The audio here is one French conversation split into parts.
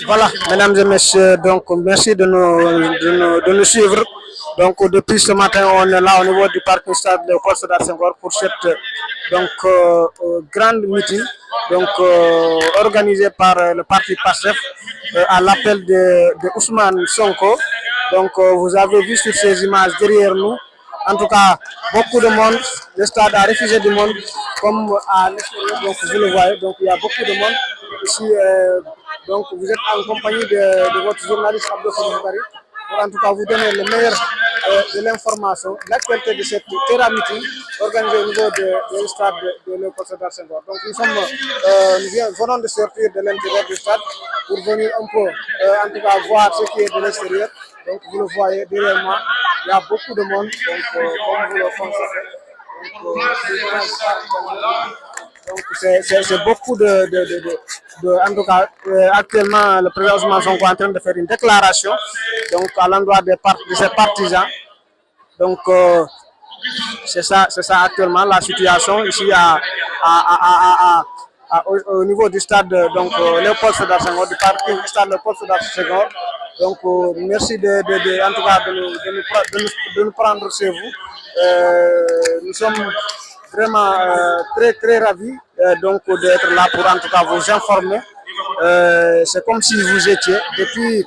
Voilà, mesdames et messieurs, donc merci de nous suivre. Donc depuis ce matin, on est là au niveau du parc stade de Sédar Senghor pour cette grande meeting organisée par le parti PASTEF à l'appel de Ousmane Sonko. Donc vous avez vu sur ces images derrière nous, en tout cas beaucoup de monde, le stade a refusé du monde comme à l'extérieur, donc vous le voyez, donc il y a beaucoup de monde ici. Donc vous êtes en compagnie de votre journaliste Abdou Barry pour en tout cas vous donner le meilleur de l'information, l'actualité de cette Terra Meeting organisée au niveau du stade de Léopold Sédar Senghor. Donc nous venons de sortir de l'intérieur du stade pour venir un peu en tout cas voir ce qui est de l'extérieur. Donc vous le voyez derrière moi, il y a beaucoup de monde, donc comme vous le constatez. Donc c'est beaucoup en tout cas actuellement le président Ousmane Sonko est en train de faire une déclaration donc à l'endroit de ses partisans. Donc c'est ça actuellement la situation ici au niveau du stade donc Léopold Sédar Senghor, du parking stade Léopold Sédar Senghor. Donc merci en tout cas de nous prendre chez vous. Nous sommes vraiment très ravis donc d'être là pour en tout cas vous informer. C'est comme si vous étiez depuis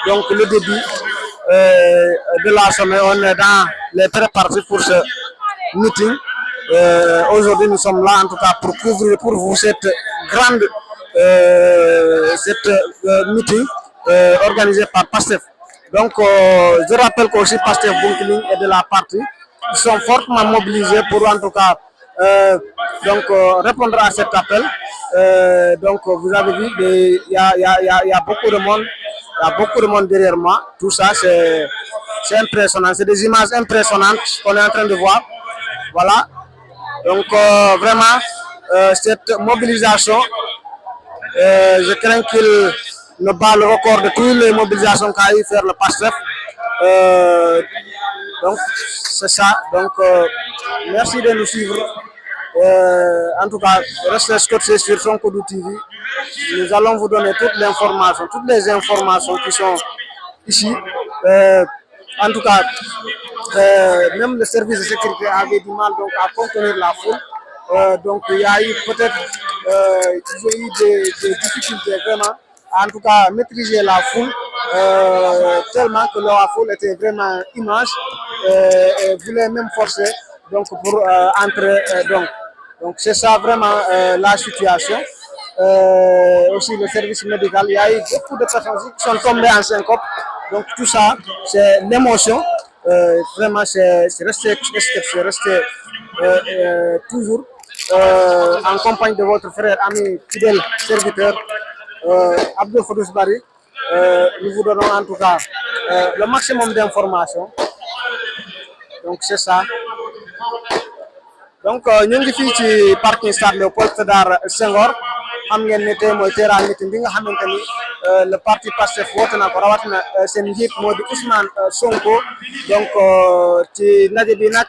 donc le début de la semaine. On est dans les préparatifs pour ce meeting. Aujourd'hui nous sommes là en tout cas pour couvrir pour vous cette grande meeting organisée par PASTEF. Donc je rappelle qu'aussi PASTEF Bounkiling est de la partie. Ils sont fortement mobilisés pour en tout cas répondre à cet appel. Donc vous avez vu, il y a beaucoup de monde. Il y a beaucoup de monde derrière moi. Tout ça, c'est impressionnant. C'est des images impressionnantes qu'on est en train de voir. Voilà. Donc vraiment, cette mobilisation, je crains qu'il ne bat le record de toutes les mobilisations qu'a eu faire le PASTEF. Donc c'est ça. Donc merci de nous suivre. En tout cas, restez scotchés sur Sonkodou TV. Nous allons vous donner toutes les informations qui sont ici. En tout cas, même le service de sécurité avait du mal donc à contenir la foule. Donc il y a eu peut-être des difficultés vraiment à en tout cas maîtriser la foule tellement que la foule était vraiment immense et voulait même forcer donc pour entrer donc c'est ça vraiment la situation. Aussi le service médical, il y a eu beaucoup de personnes qui sont tombées en syncope. Donc tout ça, c'est l'émotion. Vraiment, c'est rester toujours en compagnie de votre frère, ami, fidèle serviteur, Abdou Barry. Nous vous donnons en tout cas le maximum d'informations. Donc c'est ça. Donc ñu ngi fii ci parking stade Léopold Sédar Senghor xam ngeen ne tey mooy Terra Meeting bi nga xamante ni le parti PASTEF woote na ko rawatina seen njiit moo di Ousmane Sonko. Donc ci ndaje bi nag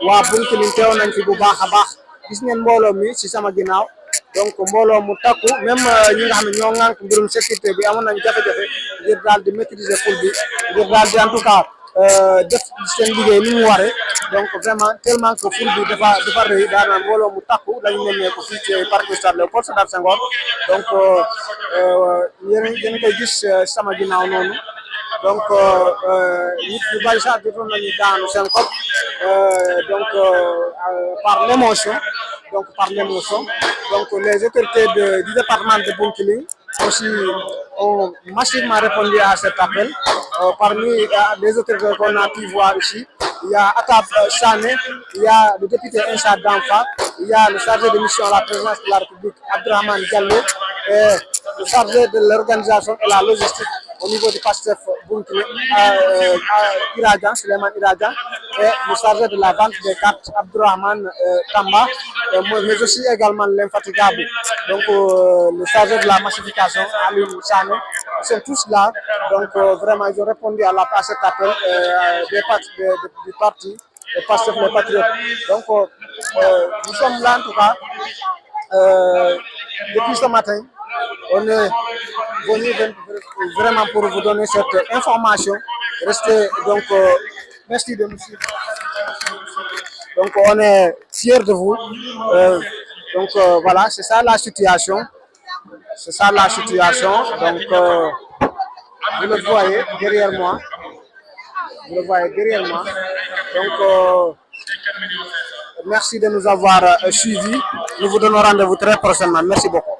waa Bounkiling teew nañ fi bu baax a baax gis ngeen mbooloo mi ci sama ginnaaw. Donc mbooloo mu takku même ñi nga xam ne ñoo ŋànk mbirum sécurité bi amoon nañ jafe-jafe ngir daal di maîtriser foule bi ngir daal di en tout cas def seen liggéey ni mu waree. Donc vraiment tellement que foule bi dafa rëy daanaka mbooloo mu takku lañu nemmeeku fii ci parc stade Léopold Sédar Senghor. Donc yéen koy gis sama ginnaaw noonu. Donc nit yu bari sax jotoon nañu daanu seen kopp donc par l'émotion. Donc les autorités du département de Bounkiling aussi ont massivement répondu à cet appel. Parmi les autorités qu'on a pu voir ici, il y a Atab Sané, il y a le député Insa Danfa, il y a le chargé de mission à la présidence de la République, Abdourahmane Diallo, et le chargé de l'organisation et la logistique au niveau du PASTEF Bounkiling, Irajan, Suleiman Irajan, et le chargé de la vente des cartes, Abdourahmane Tamba, mais aussi également l'infatigable, donc le chargé de la massification, Ali Sané. Ils sont tous là, donc vraiment ils ont répondu à cet appel du parti, le PASTEF les Patriotes. Donc nous sommes là en tout cas depuis ce matin. On est venus vraiment pour vous donner cette information. Restez donc, merci de nous suivre. Donc on est fiers de vous. Donc voilà, c'est ça la situation. C'est ça la situation. Donc vous le voyez derrière moi. Vous le voyez derrière moi. Donc merci de nous avoir suivis. Nous vous donnons rendez-vous très prochainement. Merci beaucoup.